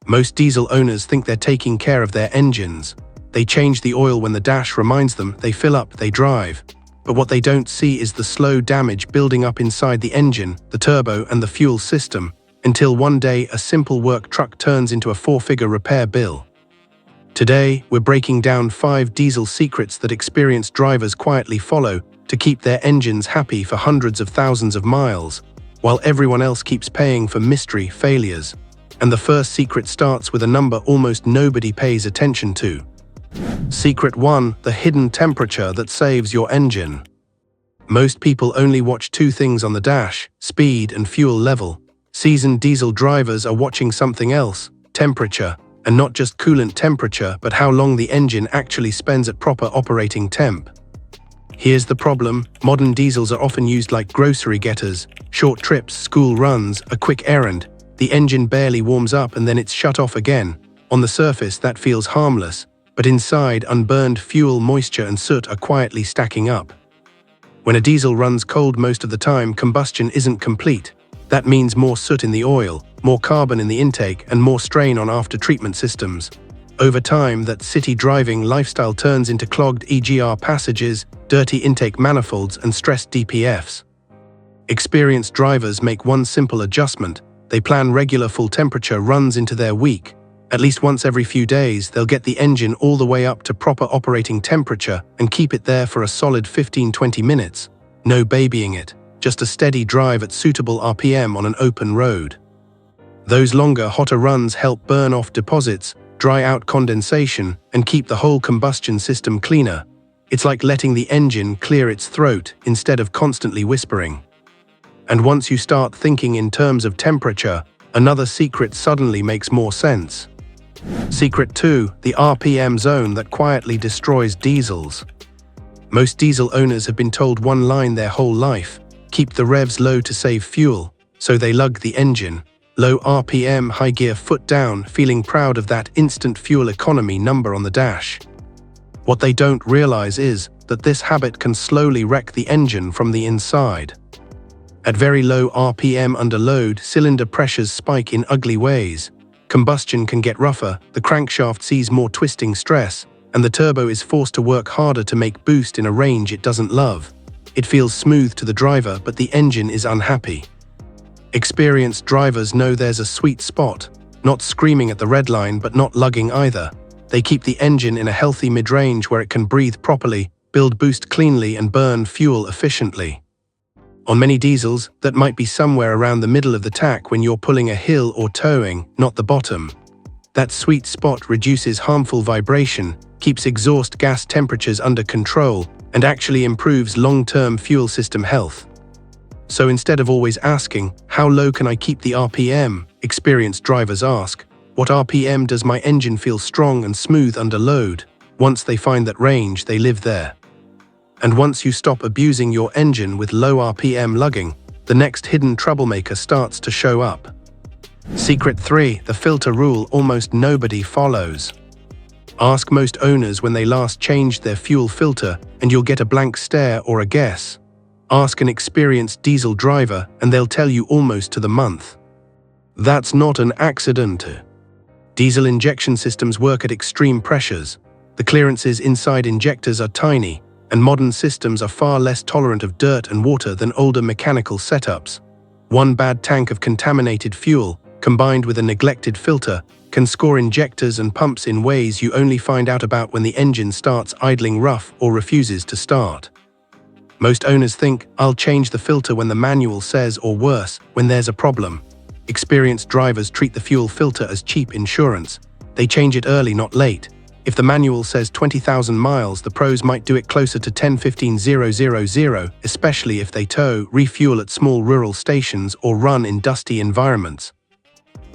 Most diesel owners think they're taking care of their engines. They change the oil when the dash reminds them, they fill up, they drive. But what they don't see is the slow damage building up inside the engine, the turbo, and the fuel system, until one day a simple work truck turns into a four-figure repair bill. Today, we're breaking down 5 diesel secrets that experienced drivers quietly follow to keep their engines happy for hundreds of thousands of miles, while everyone else keeps paying for mystery failures. And the first secret starts with a number almost nobody pays attention to. Secret 1: the hidden temperature that saves your engine. Most people only watch 2 things on the dash: speed and fuel level. Seasoned diesel drivers are watching something else: temperature, and not just coolant temperature, but how long the engine actually spends at proper operating temp. Here's the problem: modern diesels are often used like grocery getters, short trips, school runs, a quick errand. The engine barely warms up and then it's shut off again. On the surface, that feels harmless, but inside, unburned fuel, moisture, and soot are quietly stacking up. When a diesel runs cold most of the time, combustion isn't complete. That means more soot in the oil, more carbon in the intake, and more strain on after-treatment systems. Over time, that city driving lifestyle turns into clogged EGR passages, dirty intake manifolds, and stressed DPFs. Experienced drivers make one simple adjustment. They plan regular full-temperature runs into their week. At least once every few days, they'll get the engine all the way up to proper operating temperature and keep it there for a solid 15-20 minutes. No babying it, just a steady drive at suitable RPM on an open road. Those longer, hotter runs help burn off deposits, dry out condensation, and keep the whole combustion system cleaner. It's like letting the engine clear its throat instead of constantly whispering. And once you start thinking in terms of temperature, another secret suddenly makes more sense. Secret 2: the RPM zone that quietly destroys diesels. Most diesel owners have been told one line their whole life: keep the revs low to save fuel, so they lug the engine. Low RPM, high gear, foot down, feeling proud of that instant fuel economy number on the dash. What they don't realize is that this habit can slowly wreck the engine from the inside. At very low RPM under load, cylinder pressures spike in ugly ways. Combustion can get rougher, the crankshaft sees more twisting stress, and the turbo is forced to work harder to make boost in a range it doesn't love. It feels smooth to the driver, but the engine is unhappy. Experienced drivers know there's a sweet spot, not screaming at the red line but not lugging either. They keep the engine in a healthy mid-range where it can breathe properly, build boost cleanly, and burn fuel efficiently. On many diesels, that might be somewhere around the middle of the tack when you're pulling a hill or towing, not the bottom. That sweet spot reduces harmful vibration, keeps exhaust gas temperatures under control, and actually improves long-term fuel system health. So instead of always asking, "How low can I keep the RPM?" experienced drivers ask, "What RPM does my engine feel strong and smooth under load?" Once they find that range, they live there. And once you stop abusing your engine with low RPM lugging, the next hidden troublemaker starts to show up. Secret 3: the filter rule almost nobody follows. Ask most owners when they last changed their fuel filter, and you'll get a blank stare or a guess. Ask an experienced diesel driver, and they'll tell you almost to the month. That's not an accident. Diesel injection systems work at extreme pressures. The clearances inside injectors are tiny, and modern systems are far less tolerant of dirt and water than older mechanical setups. One bad tank of contaminated fuel, combined with a neglected filter, can score injectors and pumps in ways you only find out about when the engine starts idling rough or refuses to start. Most owners think, "I'll change the filter when the manual says," or worse, when there's a problem. Experienced drivers treat the fuel filter as cheap insurance. They change it early, not late. If the manual says 20,000 miles, the pros might do it closer to 10-15,000, especially if they tow, refuel at small rural stations, or run in dusty environments.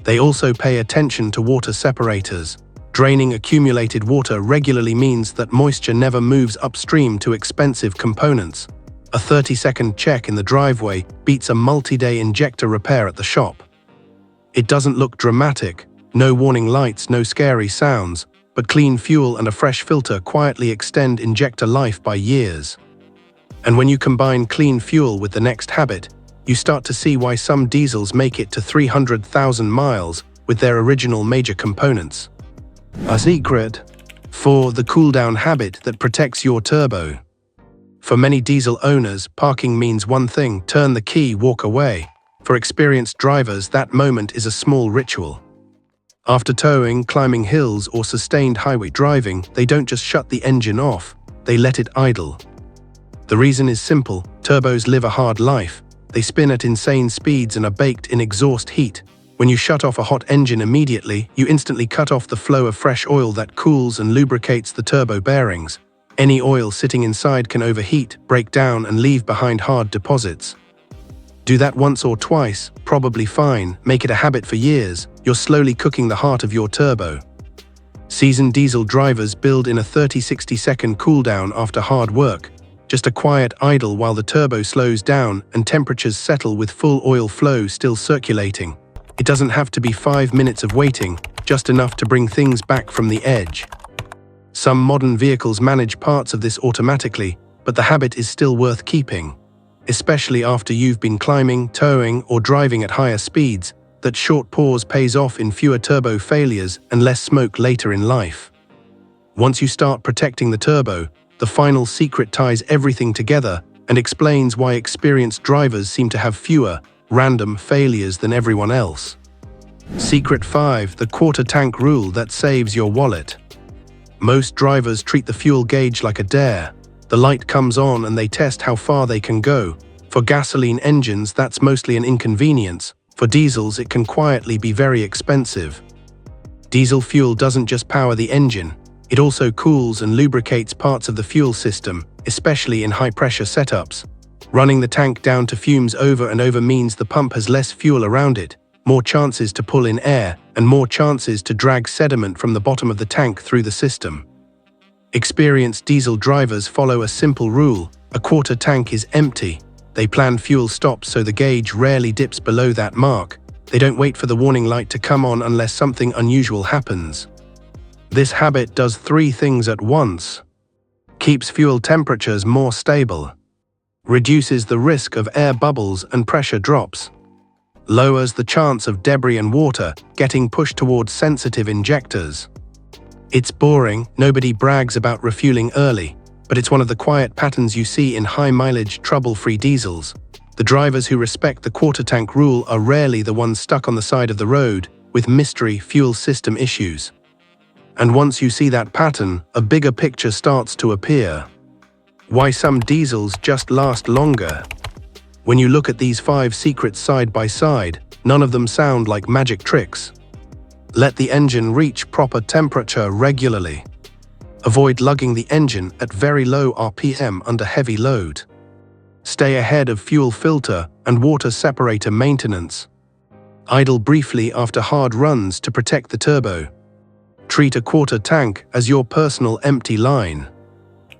They also pay attention to water separators. Draining accumulated water regularly means that moisture never moves upstream to expensive components. A 30-second check in the driveway beats a multi-day injector repair at the shop. It doesn't look dramatic, no warning lights, no scary sounds, but clean fuel and a fresh filter quietly extend injector life by years. And when you combine clean fuel with the next habit, you start to see why some diesels make it to 300,000 miles, with their original major components. A secret for the cool-down habit that protects your turbo. For many diesel owners, parking means one thing: turn the key, walk away. For experienced drivers, that moment is a small ritual. After towing, climbing hills, or sustained highway driving, they don't just shut the engine off, they let it idle. The reason is simple: turbos live a hard life. They spin at insane speeds and are baked in exhaust heat. When you shut off a hot engine immediately, you instantly cut off the flow of fresh oil that cools and lubricates the turbo bearings. Any oil sitting inside can overheat, break down, and leave behind hard deposits. Do that once or twice, probably fine. Make it a habit for years. You're slowly cooking the heart of your turbo. Seasoned diesel drivers build in a 30-60 second cooldown after hard work. Just a quiet idle while the turbo slows down and temperatures settle with full oil flow still circulating. It doesn't have to be 5 minutes of waiting, just enough to bring things back from the edge. Some modern vehicles manage parts of this automatically, but the habit is still worth keeping. Especially after you've been climbing, towing, or driving at higher speeds, that short pause pays off in fewer turbo failures and less smoke later in life. Once you start protecting the turbo, the final secret ties everything together and explains why experienced drivers seem to have fewer, random failures than everyone else. Secret 5: the quarter tank rule that saves your wallet. Most drivers treat the fuel gauge like a dare. The light comes on and they test how far they can go. For gasoline engines, that's mostly an inconvenience. For diesels, it can quietly be very expensive. Diesel fuel doesn't just power the engine, it also cools and lubricates parts of the fuel system, especially in high-pressure setups. Running the tank down to fumes over and over means the pump has less fuel around it, more chances to pull in air, and more chances to drag sediment from the bottom of the tank through the system. Experienced diesel drivers follow a simple rule: a quarter tank is empty. They plan fuel stops so the gauge rarely dips below that mark. They don't wait for the warning light to come on unless something unusual happens. This habit does 3 things at once: keeps fuel temperatures more stable, reduces the risk of air bubbles and pressure drops, lowers the chance of debris and water getting pushed towards sensitive injectors. It's boring, nobody brags about refueling early, but it's one of the quiet patterns you see in high-mileage, trouble-free diesels. The drivers who respect the quarter-tank rule are rarely the ones stuck on the side of the road with mystery fuel system issues. And once you see that pattern, a bigger picture starts to appear. Why some diesels just last longer. When you look at these 5 secrets side by side, none of them sound like magic tricks. Let the engine reach proper temperature regularly. Avoid lugging the engine at very low RPM under heavy load. Stay ahead of fuel filter and water separator maintenance. Idle briefly after hard runs to protect the turbo. Treat a quarter tank as your personal empty line.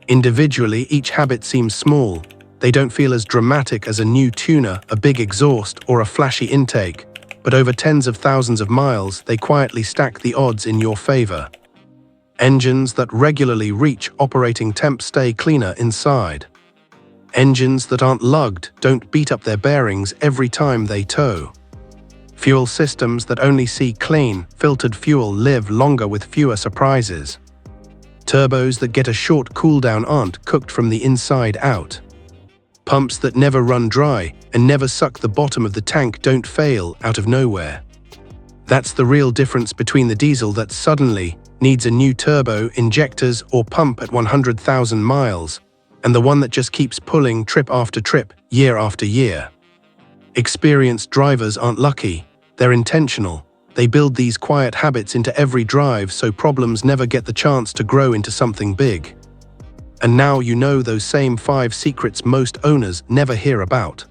Individually, each habit seems small. They don't feel as dramatic as a new tuner, a big exhaust, or a flashy intake, but over tens of thousands of miles, they quietly stack the odds in your favor. Engines that regularly reach operating temp stay cleaner inside. Engines that aren't lugged don't beat up their bearings every time they tow. Fuel systems that only see clean, filtered fuel live longer with fewer surprises. Turbos that get a short cooldown aren't cooked from the inside out. Pumps that never run dry and never suck the bottom of the tank don't fail out of nowhere. That's the real difference between the diesel that suddenly needs a new turbo, injectors, or pump at 100,000 miles, and the one that just keeps pulling trip after trip, year after year. Experienced drivers aren't lucky, they're intentional. They build these quiet habits into every drive so problems never get the chance to grow into something big. And now you know those same 5 secrets most owners never hear about.